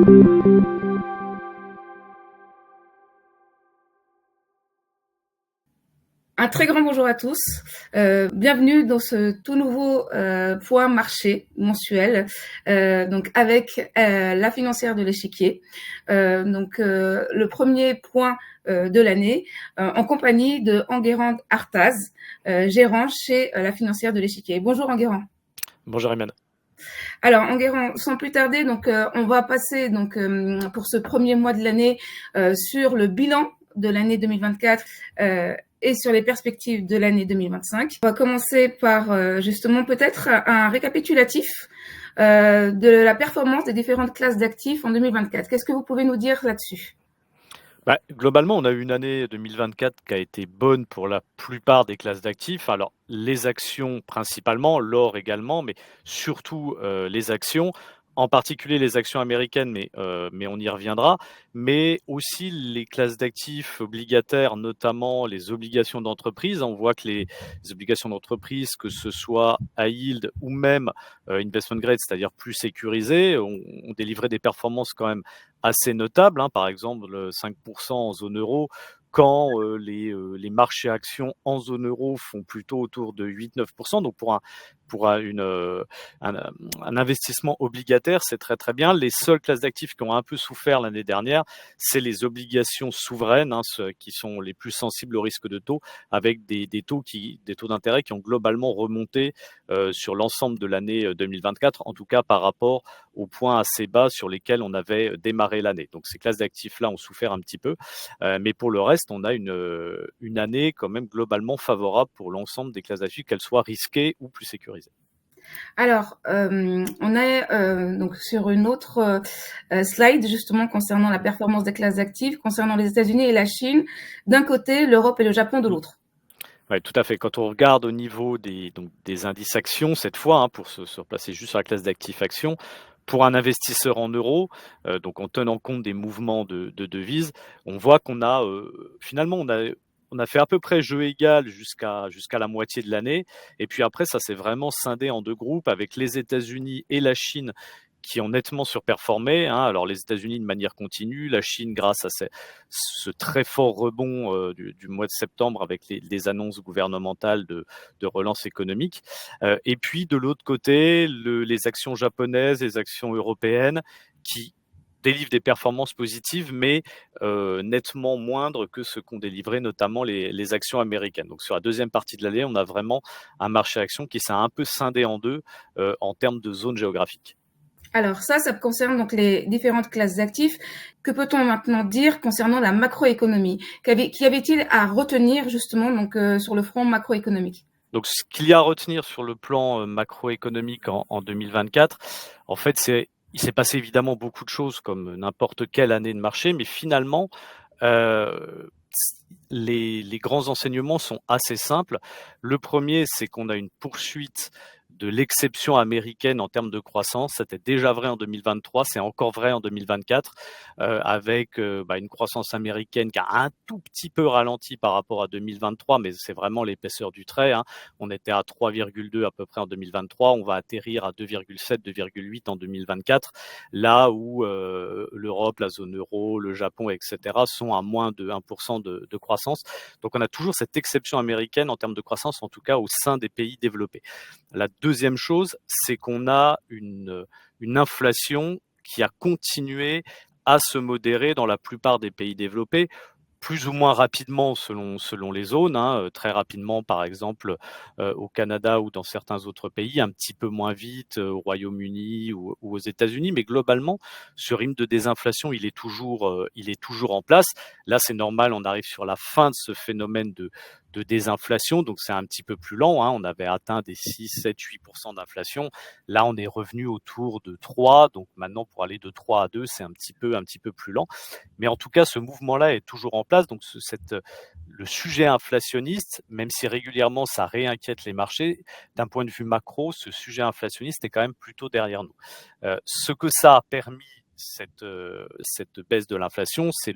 Un très grand bonjour à tous. Bienvenue dans ce tout nouveau point marché mensuel, donc avec la financière de l'échiquier. Le premier point de l'année en compagnie de Enguerrand Artaz, gérant chez la financière de l'échiquier. Bonjour Enguerrand. Bonjour Iman. Alors Enguerrand, sans plus tarder, on va passer pour ce premier mois de l'année sur le bilan de l'année 2024 et sur les perspectives de l'année 2025. On va commencer par justement peut-être un récapitulatif de la performance des différentes classes d'actifs en 2024. Qu'est-ce que vous pouvez nous dire là-dessus ? Globalement, on a eu une année 2024 qui a été bonne pour la plupart des classes d'actifs. Alors, les actions principalement, l'or également, mais surtout les actions, en particulier les actions américaines, mais on y reviendra, mais aussi les classes d'actifs obligataires, notamment les obligations d'entreprise. On voit que les obligations d'entreprise, que ce soit high yield ou même investment grade, c'est-à-dire plus sécurisées, ont délivré des performances quand même assez notables, hein, par exemple 5% en zone euro, quand les marchés actions en zone euro font plutôt autour de 8-9%. Donc pour un investissement obligataire, c'est très très bien. Les seules classes d'actifs qui ont un peu souffert l'année dernière, c'est les obligations souveraines, hein, qui sont les plus sensibles au risque de taux, avec des taux d'intérêt qui ont globalement remonté sur l'ensemble de l'année 2024, en tout cas par rapport aux points assez bas sur lesquels on avait démarré l'année. Donc ces classes d'actifs-là ont souffert un petit peu, mais pour le reste, on a une année quand même globalement favorable pour l'ensemble des classes d'actifs, qu'elles soient risquées ou plus sécurisées. Alors, on est donc sur une autre slide justement concernant la performance des classes d'actifs, concernant les États-Unis et la Chine d'un côté, l'Europe et le Japon de l'autre. Oui, tout à fait. Quand on regarde au niveau des indices actions, cette fois, hein, pour se replacer juste sur la classe d'actifs actions, pour un investisseur en euros, donc en tenant compte des mouvements de devises, on voit qu'on a finalement on a fait à peu près jeu égal jusqu'à la moitié de l'année. Et puis après, ça s'est vraiment scindé en deux groupes avec les États-Unis et la Chine qui ont nettement surperformé, hein. Alors les États-Unis de manière continue, la Chine grâce à ce très fort rebond du mois de septembre avec les annonces gouvernementales de relance économique. Et puis de l'autre côté, les actions japonaises, les actions européennes qui délivrent des performances positives, mais nettement moindres que ce qu'ont délivré notamment les actions américaines. Donc sur la deuxième partie de l'année, on a vraiment un marché actions qui s'est un peu scindé en deux en termes de zones géographiques. Alors ça concerne donc les différentes classes d'actifs. Que peut-on maintenant dire concernant la macroéconomie ? Qu'y avait-il à retenir justement sur le front macroéconomique ? Donc, ce qu'il y a à retenir sur le plan macroéconomique en 2024, en fait, il s'est passé évidemment beaucoup de choses comme n'importe quelle année de marché, mais finalement, les grands enseignements sont assez simples. Le premier, c'est qu'on a une poursuite de l'exception américaine en termes de croissance. C'était déjà vrai en 2023, c'est encore vrai en 2024, avec une croissance américaine qui a un tout petit peu ralenti par rapport à 2023, mais c'est vraiment l'épaisseur du trait, hein. On était à 3,2 à peu près en 2023, on va atterrir à 2,7, 2,8 en 2024, là où l'Europe, la zone euro, le Japon, etc. sont à moins de 1% de croissance. Donc on a toujours cette exception américaine en termes de croissance, en tout cas au sein des pays développés. La deuxième chose, c'est qu'on a une inflation qui a continué à se modérer dans la plupart des pays développés, plus ou moins rapidement selon les zones, hein, très rapidement par exemple au Canada ou dans certains autres pays, un petit peu moins vite au Royaume-Uni ou aux États-Unis, mais globalement, ce rythme de désinflation, il est toujours en place. Là, c'est normal, on arrive sur la fin de ce phénomène de désinflation, donc c'est un petit peu plus lent, hein. On avait atteint des 6, 7, 8% d'inflation. Là, on est revenu autour de 3, donc maintenant pour aller de 3 à 2, c'est un petit peu plus lent. Mais en tout cas, ce mouvement-là est toujours en place. Donc, le sujet inflationniste, même si régulièrement ça réinquiète les marchés, d'un point de vue macro, ce sujet inflationniste est quand même plutôt derrière nous. Ce que ça a permis, cette baisse de l'inflation, c'est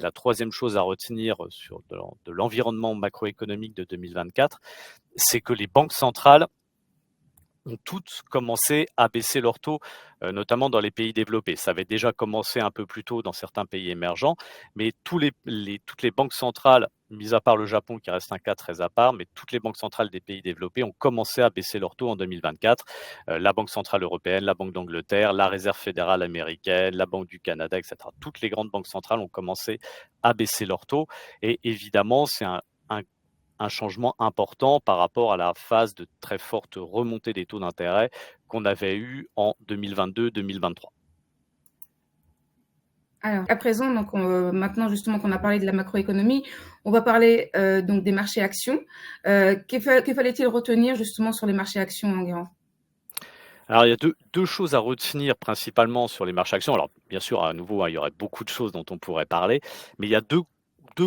la troisième chose à retenir sur de l'environnement macroéconomique de 2024, c'est que les banques centrales ont toutes commencé à baisser leurs taux, notamment dans les pays développés. Ça avait déjà commencé un peu plus tôt dans certains pays émergents, mais toutes les banques centrales, mis à part le Japon qui reste un cas très à part, mais toutes les banques centrales des pays développés ont commencé à baisser leurs taux en 2024. La Banque centrale européenne, la Banque d'Angleterre, la Réserve fédérale américaine, la Banque du Canada, etc. Toutes les grandes banques centrales ont commencé à baisser leurs taux. Et évidemment, c'est un un changement important par rapport à la phase de très forte remontée des taux d'intérêt qu'on avait eu en 2022-2023. Alors, à présent, donc, maintenant justement qu'on a parlé de la macroéconomie, on va parler donc des marchés actions. Que fallait-il retenir justement sur les marchés actions, Enguerrand? Alors, il y a deux choses à retenir principalement sur les marchés actions. Alors, bien sûr, à nouveau, hein, il y aurait beaucoup de choses dont on pourrait parler, mais il y a deux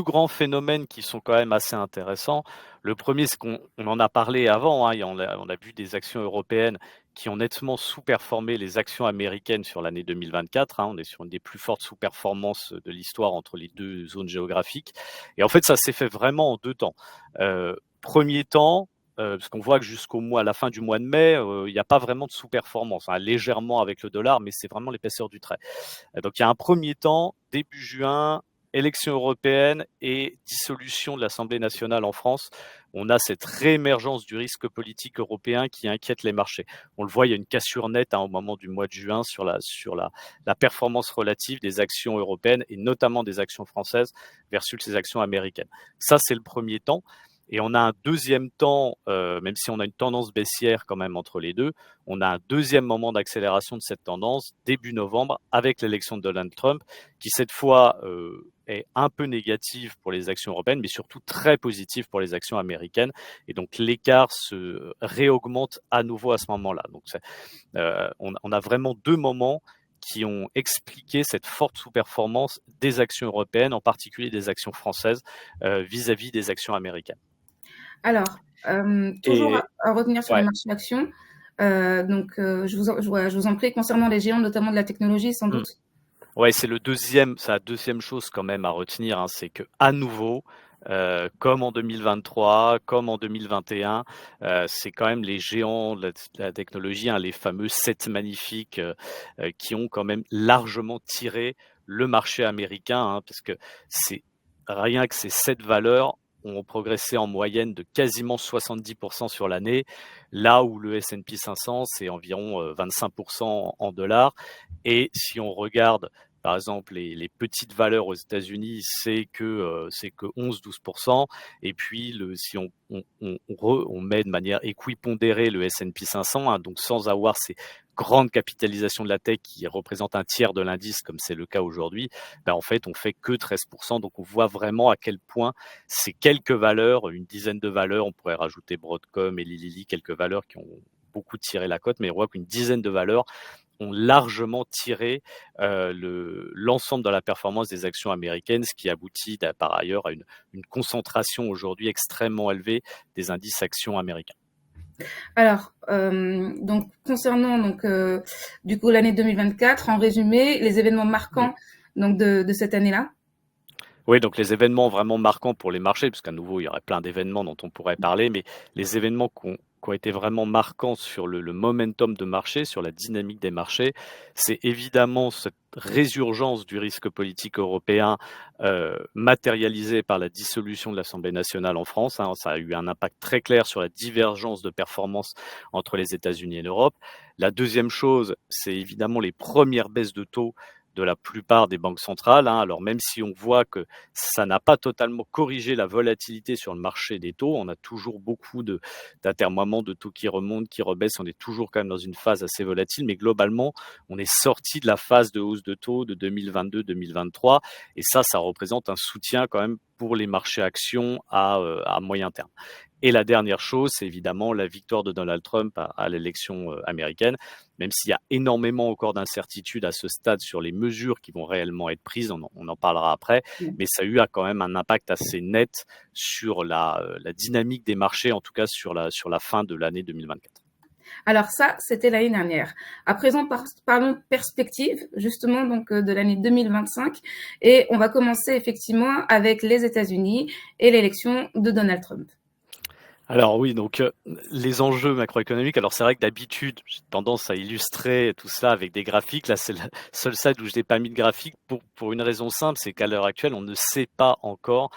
grands phénomènes qui sont quand même assez intéressants. Le premier, c'est qu'on en a parlé avant, hein, on a vu des actions européennes qui ont nettement sous-performé les actions américaines sur l'année 2024. Hein. On est sur une des plus fortes sous-performances de l'histoire entre les deux zones géographiques. Et en fait, ça s'est fait vraiment en deux temps. Premier temps, parce qu'on voit que à la fin du mois de mai, il n'y a pas vraiment de sous-performance, hein, légèrement avec le dollar, mais c'est vraiment l'épaisseur du trait. Donc il y a un premier temps, début juin, élection européenne et dissolution de l'Assemblée nationale en France. On a cette réémergence du risque politique européen qui inquiète les marchés. On le voit, il y a une cassure nette au moment du mois de juin sur la performance relative des actions européennes et notamment des actions françaises versus les actions américaines. Ça, c'est le premier temps. Et on a un deuxième temps, même si on a une tendance baissière quand même entre les deux, on a un deuxième moment d'accélération de cette tendance début novembre avec l'élection de Donald Trump, qui cette fois est un peu négative pour les actions européennes, mais surtout très positive pour les actions américaines. Et donc l'écart se réaugmente à nouveau à ce moment-là. Donc on a vraiment deux moments qui ont expliqué cette forte sous-performance des actions européennes, en particulier des actions françaises, vis-à-vis des actions américaines. Alors, toujours Et à retenir sur les ouais. marchés actions. Donc, je vous en prie, concernant les géants, notamment de la technologie, sans Mmh. doute. Ouais, c'est la deuxième chose quand même à retenir, hein, c'est que à nouveau, comme en 2023, comme en 2021, c'est quand même les géants de la technologie, hein, les fameux 7 magnifiques, qui ont quand même largement tiré le marché américain, hein, parce que c'est rien que ces 7 valeurs ont progressé en moyenne de quasiment 70 sur l'année, là où le S&P 500, c'est environ, 25 en dollars. Et si on regarde par exemple, les petites valeurs aux États-Unis, c'est que 11-12%. Et puis, si on met de manière équipondérée le S&P 500, hein, donc sans avoir ces grandes capitalisations de la tech qui représentent un tiers de l'indice, comme c'est le cas aujourd'hui, ben en fait, on fait que 13%. Donc, on voit vraiment à quel point ces quelques valeurs, une dizaine de valeurs, on pourrait rajouter Broadcom et Lilly, quelques valeurs qui ont beaucoup tiré la cote, mais on voit qu'une dizaine de valeurs ont largement tiré l'ensemble de la performance des actions américaines, ce qui aboutit par ailleurs à une concentration aujourd'hui extrêmement élevée des indices actions américains. Alors, donc concernant donc du coup l'année 2024, en résumé, les événements marquants donc de cette année-là. Oui, donc les événements vraiment marquants pour les marchés, parce qu'à nouveau, il y aurait plein d'événements dont on pourrait parler, mais les événements qui ont été vraiment marquants sur le momentum de marché, sur la dynamique des marchés, c'est évidemment cette résurgence du risque politique européen matérialisée par la dissolution de l'Assemblée nationale en France. Hein. Ça a eu un impact très clair sur la divergence de performance entre les États-Unis et l'Europe. La deuxième chose, c'est évidemment les premières baisses de taux de la plupart des banques centrales. Hein. Alors même si on voit que ça n'a pas totalement corrigé la volatilité sur le marché des taux, on a toujours beaucoup d'atermoiements de taux qui remontent, qui rebaissent, on est toujours quand même dans une phase assez volatile, mais globalement, on est sorti de la phase de hausse de taux de 2022-2023, et ça représente un soutien quand même pour les marchés actions à moyen terme. Et la dernière chose, c'est évidemment la victoire de Donald Trump à l'élection américaine, même s'il y a énormément encore d'incertitudes à ce stade sur les mesures qui vont réellement être prises, on en parlera après, mais ça a eu quand même un impact assez net sur la dynamique des marchés, en tout cas sur la fin de l'année 2024. Alors ça, c'était l'année dernière. À présent, parlons perspective, justement, donc de l'année 2025. Et on va commencer effectivement avec les États-Unis et l'élection de Donald Trump. Alors oui, donc les enjeux macroéconomiques, alors c'est vrai que d'habitude, j'ai tendance à illustrer tout ça avec des graphiques. Là, c'est le seul slide où je n'ai pas mis de graphique pour une raison simple, c'est qu'à l'heure actuelle, on ne sait pas encore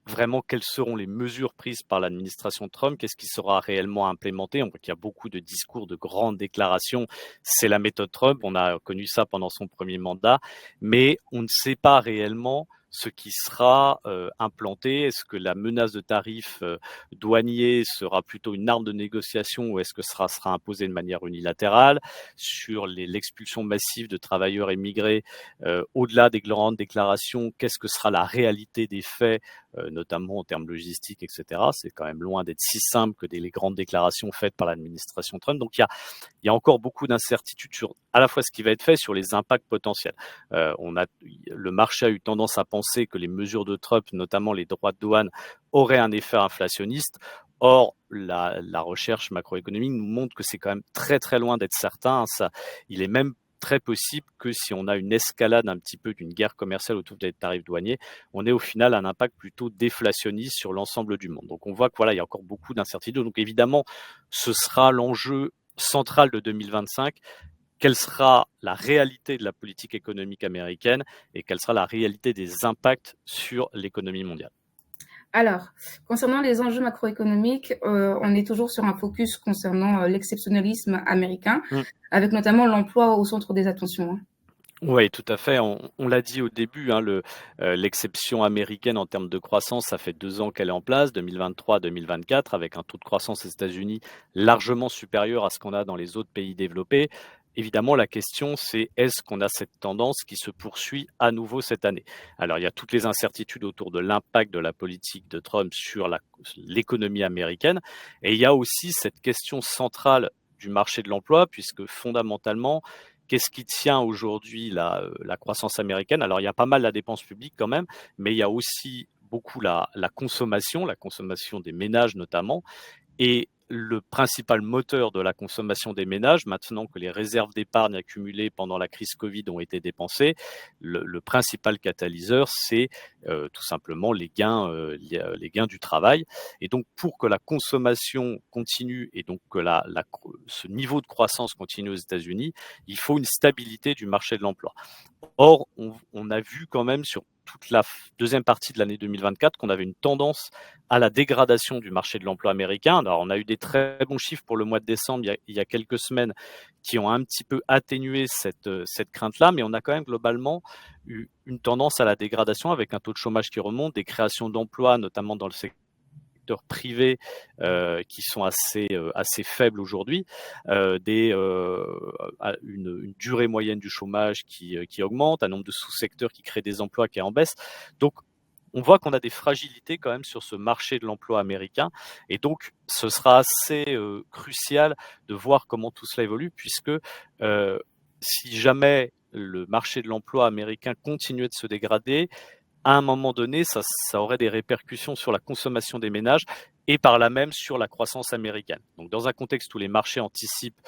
vraiment quelles seront les mesures prises par l'administration Trump, qu'est-ce qui sera réellement implémenté. On voit qu'il y a beaucoup de discours, de grandes déclarations. C'est la méthode Trump, on a connu ça pendant son premier mandat, mais on ne sait pas réellement ce qui sera implanté. Est-ce que la menace de tarifs douaniers sera plutôt une arme de négociation ou est-ce que ça sera imposé de manière unilatérale? Sur l'expulsion massive de travailleurs immigrés, au-delà des grandes déclarations, qu'est-ce que sera la réalité des faits, notamment en termes logistiques, etc. C'est quand même loin d'être si simple que les grandes déclarations faites par l'administration Trump. Donc il y a encore beaucoup d'incertitudes sur à la fois ce qui va être fait, sur les impacts potentiels. Le marché a eu tendance à penser que les mesures de Trump, notamment les droits de douane, auraient un effet inflationniste. Or, la recherche macroéconomique nous montre que c'est quand même très très loin d'être certain. Il est même très possible que si on a une escalade un petit peu d'une guerre commerciale autour des tarifs douaniers, on ait au final un impact plutôt déflationniste sur l'ensemble du monde. Donc on voit que voilà, il y a encore beaucoup d'incertitudes. Donc évidemment, ce sera l'enjeu central de 2025. Quelle sera la réalité de la politique économique américaine et quelle sera la réalité des impacts sur l'économie mondiale? Alors, concernant les enjeux macroéconomiques, on est toujours sur un focus concernant l'exceptionnalisme américain, Mmh. avec notamment l'emploi au centre des attentions, hein. Oui, tout à fait. On l'a dit au début, hein, l'exception américaine en termes de croissance, ça fait 2 ans qu'elle est en place, 2023-2024, avec un taux de croissance aux États-Unis largement supérieur à ce qu'on a dans les autres pays développés. Évidemment, la question, c'est est-ce qu'on a cette tendance qui se poursuit à nouveau cette année? Alors, il y a toutes les incertitudes autour de l'impact de la politique de Trump sur l'économie américaine, et il y a aussi cette question centrale du marché de l'emploi, puisque fondamentalement, qu'est-ce qui tient aujourd'hui la croissance américaine? Alors, il y a pas mal la dépense publique quand même, mais il y a aussi beaucoup la consommation des ménages notamment. Et le principal moteur de la consommation des ménages, maintenant que les réserves d'épargne accumulées pendant la crise Covid ont été dépensées, le principal catalyseur, c'est tout simplement les gains du travail. Et donc, pour que la consommation continue et donc que ce niveau de croissance continue aux États-Unis, il faut une stabilité du marché de l'emploi. Or, on a vu quand même sur toute la deuxième partie de l'année 2024 qu'on avait une tendance à la dégradation du marché de l'emploi américain. Alors, on a eu des très bons chiffres pour le mois de décembre il y a quelques semaines qui ont un petit peu atténué cette crainte-là, mais on a quand même globalement eu une tendance à la dégradation avec un taux de chômage qui remonte, des créations d'emplois, notamment dans le secteur privés qui sont assez faibles aujourd'hui, une durée moyenne du chômage qui augmente, un nombre de sous-secteurs qui créent des emplois qui est en baisse. Donc, on voit qu'on a des fragilités quand même sur ce marché de l'emploi américain. Et donc, ce sera assez crucial de voir comment tout cela évolue, puisque si jamais le marché de l'emploi américain continuait de se dégrader, à un moment donné, ça aurait des répercussions sur la consommation des ménages et par là même sur la croissance américaine. Donc, dans un contexte où les marchés anticipent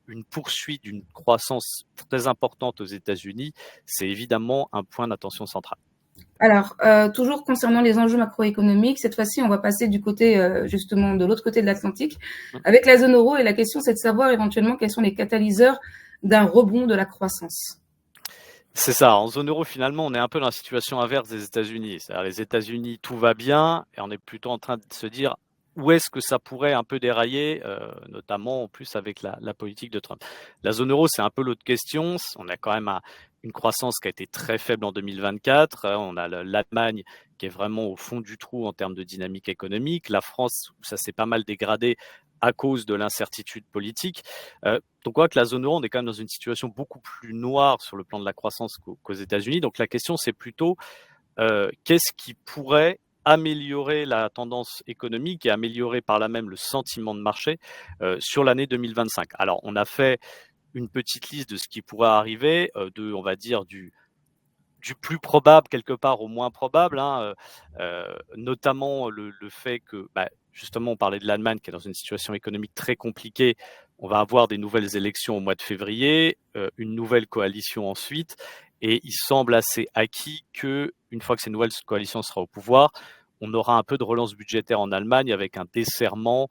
une poursuite d'une croissance très importante aux États-Unis, c'est évidemment un point d'attention central. Alors, toujours concernant les enjeux macroéconomiques, cette fois-ci, on va passer du côté, justement, de l'autre côté de l'Atlantique, avec la zone euro. Et la question, c'est de savoir éventuellement quels sont les catalyseurs d'un rebond de la croissance. C'est ça. En zone euro, finalement, on est un peu dans la situation inverse des États-Unis. C'est-à-dire les États-Unis, tout va bien, et on est plutôt en train de se dire où est-ce que ça pourrait un peu dérailler, notamment en plus avec la politique de Trump. La zone euro, c'est un peu l'autre question. On a quand même une croissance qui a été très faible en 2024. On a l'Allemagne qui est vraiment au fond du trou en termes de dynamique économique. La France, ça s'est pas mal dégradé à cause de l'incertitude politique. Donc, on voit que la zone euro, on est quand même dans une situation beaucoup plus noire sur le plan de la croissance qu'aux États-Unis. Donc, la question, c'est plutôt qu'est-ce qui pourrait améliorer la tendance économique et améliorer par là même le sentiment de marché sur l'année 2025. Alors, on a fait une petite liste de ce qui pourrait arriver, on va dire, du plus probable quelque part au moins probable, hein, notamment le fait que, justement, on parlait de l'Allemagne qui est dans une situation économique très compliquée. On va avoir des nouvelles élections au mois de février, une nouvelle coalition ensuite, et il semble assez acquis que, une fois que cette nouvelle coalition sera au pouvoir, on aura un peu de relance budgétaire en Allemagne avec un desserrement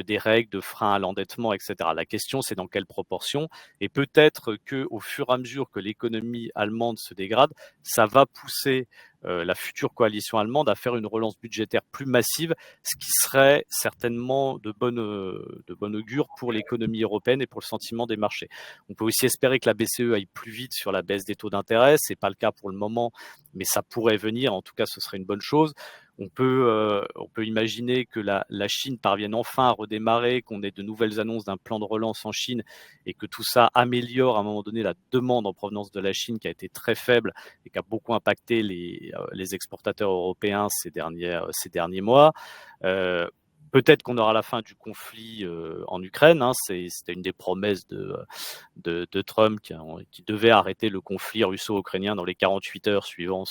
des règles de frein à l'endettement, etc. La question, c'est dans quelle proportion. Et peut-être qu'au fur et à mesure que l'économie allemande se dégrade, ça va pousser la future coalition allemande à faire une relance budgétaire plus massive, ce qui serait certainement de bon augure pour l'économie européenne et pour le sentiment des marchés. On peut aussi espérer que la BCE aille plus vite sur la baisse des taux d'intérêt. C'est pas le cas pour le moment, mais ça pourrait venir. En tout cas, ce serait une bonne chose. On peut imaginer que la Chine parvienne enfin à redémarrer, qu'on ait de nouvelles annonces d'un plan de relance en Chine et que tout ça améliore à un moment donné la demande en provenance de la Chine qui a été très faible et qui a beaucoup impacté les exportateurs européens ces derniers mois. Peut-être qu'on aura la fin du conflit en Ukraine. C'était une des promesses de Trump qui devait arrêter le conflit russo-ukrainien dans les 48 heures suivant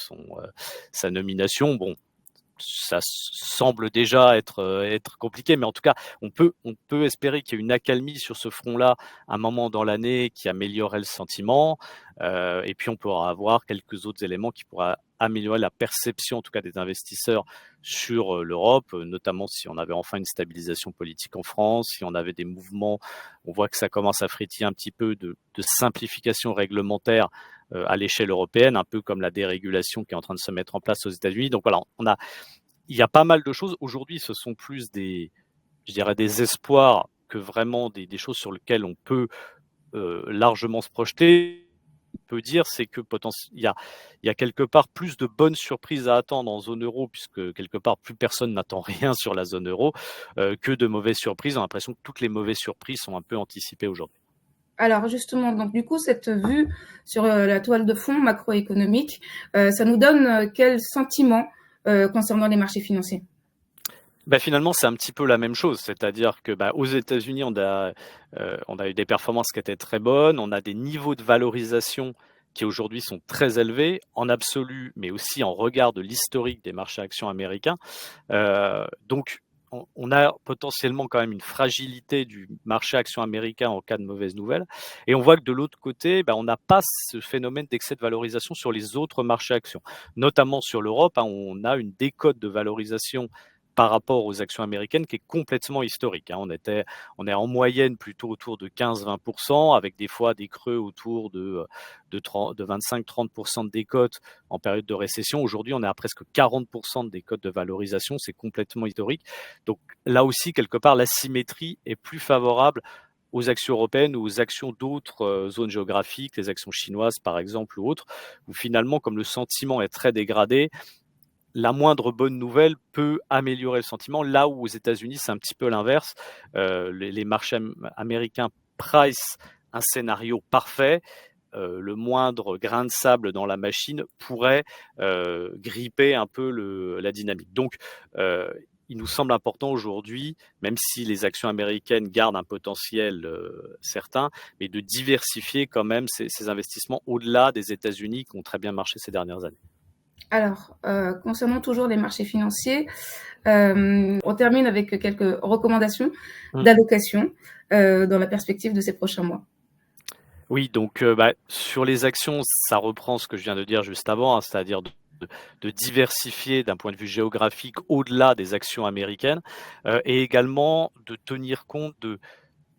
sa nomination. Bon, ça semble déjà être compliqué, mais en tout cas, on peut espérer qu'il y ait une accalmie sur ce front-là à un moment dans l'année qui améliorerait le sentiment. Et puis, on pourra avoir quelques autres éléments qui pourraient améliorer la perception, en tout cas des investisseurs, sur l'Europe, notamment si on avait enfin une stabilisation politique en France, si on avait des mouvements, on voit que ça commence à frétiller un petit peu de simplification réglementaire à l'échelle européenne, un peu comme la dérégulation qui est en train de se mettre en place aux États-Unis. Donc voilà, il y a pas mal de choses. Aujourd'hui, ce sont plus des espoirs que vraiment des choses sur lesquelles on peut largement se projeter. On peut dire, c'est que il y a quelque part plus de bonnes surprises à attendre en zone euro, puisque quelque part plus personne n'attend rien sur la zone euro, que de mauvaises surprises. On a l'impression que toutes les mauvaises surprises sont un peu anticipées aujourd'hui. Alors justement, donc du coup, cette vue sur la toile de fond macroéconomique, ça nous donne quel sentiment concernant les marchés financiers? Finalement, c'est un petit peu la même chose, c'est-à-dire que aux États-Unis, on a eu des performances qui étaient très bonnes, on a des niveaux de valorisation qui aujourd'hui sont très élevés en absolu, mais aussi en regard de l'historique des marchés actions américains. Donc, on a potentiellement quand même une fragilité du marché actions américain en cas de mauvaises nouvelles. Et on voit que de l'autre côté, on n'a pas ce phénomène d'excès de valorisation sur les autres marchés actions, notamment sur l'Europe. On a une décote de valorisation par rapport aux actions américaines qui est complètement historique. On est en moyenne plutôt autour de 15-20%, avec des fois des creux autour de 25-30% de décote en période de récession. Aujourd'hui, on est à presque 40% de décote de valorisation. C'est complètement historique. Donc là aussi, quelque part, l'asymétrie est plus favorable aux actions européennes ou aux actions d'autres zones géographiques, les actions chinoises par exemple ou autres, où finalement, comme le sentiment est très dégradé, la moindre bonne nouvelle peut améliorer le sentiment, là où aux États-Unis, c'est un petit peu l'inverse. Les marchés américains price un scénario parfait. Le moindre grain de sable dans la machine pourrait gripper un peu la dynamique. Donc, il nous semble important aujourd'hui, même si les actions américaines gardent un potentiel certain, mais de diversifier quand même ces investissements au-delà des États-Unis qui ont très bien marché ces dernières années. Alors, concernant toujours les marchés financiers, on termine avec quelques recommandations d'allocation dans la perspective de ces prochains mois. Oui, donc sur les actions, ça reprend ce que je viens de dire juste avant, c'est-à-dire de diversifier d'un point de vue géographique au-delà des actions américaines et également de tenir compte de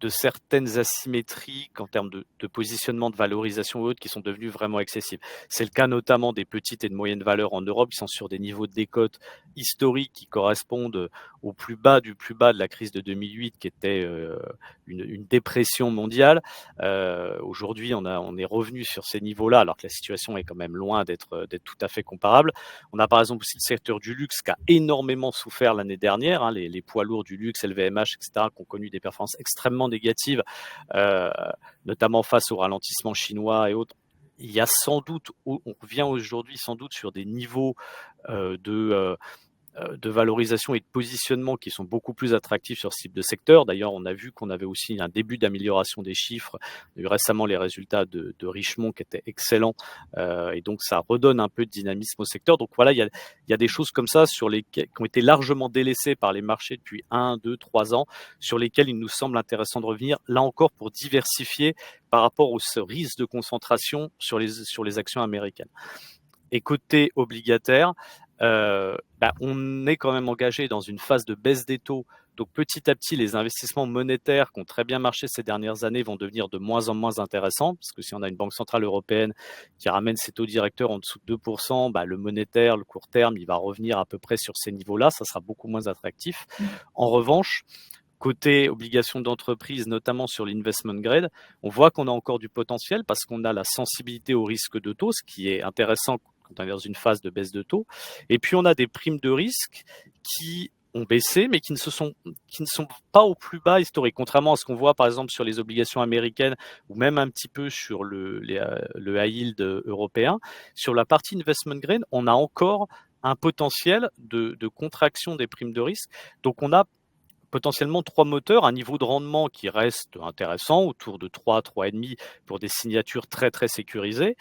certaines asymétries en termes de positionnement, de valorisation ou autres qui sont devenues vraiment excessives. C'est le cas notamment des petites et de moyennes valeurs en Europe qui sont sur des niveaux de décote historiques qui correspondent au plus bas du plus bas de la crise de 2008 qui était une dépression mondiale. Aujourd'hui, on est revenu sur ces niveaux-là alors que la situation est quand même loin d'être tout à fait comparable. On a par exemple aussi le secteur du luxe qui a énormément souffert l'année dernière, les poids lourds du luxe, LVMH, etc., qui ont connu des performances extrêmement négatives, notamment face au ralentissement chinois et autres. Il y a sans doute, on revient aujourd'hui sans doute sur des niveaux de valorisation et de positionnement qui sont beaucoup plus attractifs sur ce type de secteur. D'ailleurs, on a vu qu'on avait aussi un début d'amélioration des chiffres. On a eu récemment les résultats de Richemont qui étaient excellents et donc ça redonne un peu de dynamisme au secteur. Donc voilà, il y a des choses comme ça qui ont été largement délaissées par les marchés depuis 1, 2, 3 ans, sur lesquels il nous semble intéressant de revenir, là encore pour diversifier par rapport au risque de concentration sur les actions américaines. Et côté obligataire, on est quand même engagé dans une phase de baisse des taux. Donc petit à petit, les investissements monétaires qui ont très bien marché ces dernières années vont devenir de moins en moins intéressants, parce que si on a une banque centrale européenne qui ramène ses taux directeurs en dessous de 2%, le monétaire, le court terme, il va revenir à peu près sur ces niveaux-là, ça sera beaucoup moins attractif. En revanche, côté obligations d'entreprise, notamment sur l'investment grade, on voit qu'on a encore du potentiel parce qu'on a la sensibilité au risque de taux, ce qui est intéressant quand on est dans une phase de baisse de taux. Et puis on a des primes de risque qui ont baissé, mais qui ne sont pas au plus bas historique, contrairement à ce qu'on voit par exemple sur les obligations américaines ou même un petit peu sur le high yield européen. Sur la partie investment grade, on a encore un potentiel de contraction des primes de risque. Donc on a potentiellement 3 moteurs, un niveau de rendement qui reste intéressant, autour de 3, 3,5 pour des signatures très très sécurisées.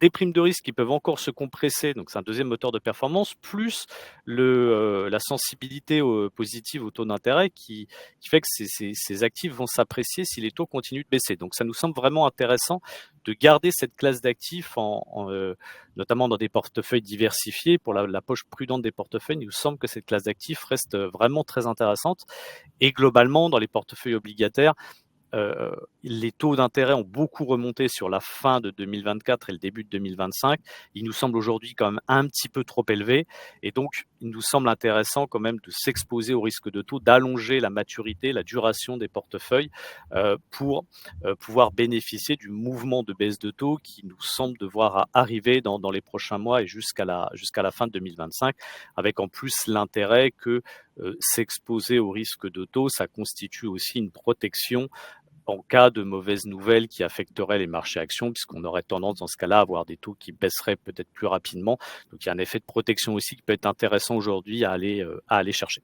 Des primes de risque qui peuvent encore se compresser, donc c'est un deuxième moteur de performance, plus la sensibilité positive au taux d'intérêt qui fait que ces actifs vont s'apprécier si les taux continuent de baisser. Donc ça nous semble vraiment intéressant de garder cette classe d'actifs, notamment dans des portefeuilles diversifiés. Pour la poche prudente des portefeuilles, il nous semble que cette classe d'actifs reste vraiment très intéressante. Et globalement, dans les portefeuilles obligataires, les taux d'intérêt ont beaucoup remonté sur la fin de 2024 et le début de 2025. Il nous semble aujourd'hui quand même un petit peu trop élevé. Et donc, il nous semble intéressant quand même de s'exposer au risque de taux, d'allonger la maturité, la duration des portefeuilles pour pouvoir bénéficier du mouvement de baisse de taux qui nous semble devoir arriver dans les prochains mois et jusqu'à la fin de 2025, avec en plus l'intérêt que s'exposer au risque de taux, ça constitue aussi une protection en cas de mauvaises nouvelles qui affecteraient les marchés actions, puisqu'on aurait tendance dans ce cas-là à avoir des taux qui baisseraient peut-être plus rapidement. Donc il y a un effet de protection aussi qui peut être intéressant aujourd'hui à aller chercher.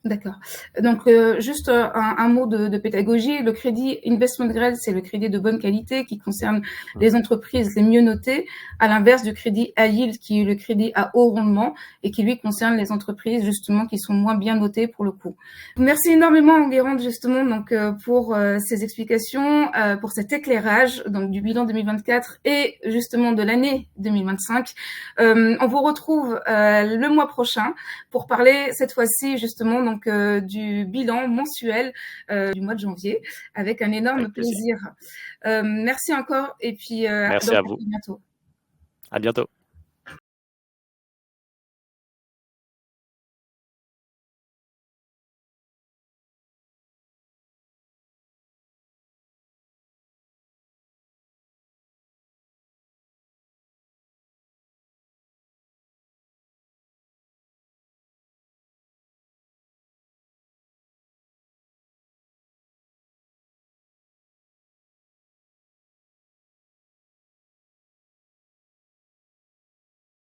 D'accord. Donc, juste un mot de pédagogie. Le crédit investment grade, c'est le crédit de bonne qualité qui concerne les entreprises les mieux notées, à l'inverse du crédit high yield qui est le crédit à haut rendement et qui lui concerne les entreprises justement qui sont moins bien notées pour le coup. Merci énormément Enguerrand justement donc pour ces explications, pour cet éclairage donc du bilan 2024 et justement de l'année 2025. On vous retrouve le mois prochain pour parler cette fois-ci justement donc du bilan mensuel du mois de janvier avec un énorme plaisir. Merci encore et puis merci à vous. bientôt. À bientôt.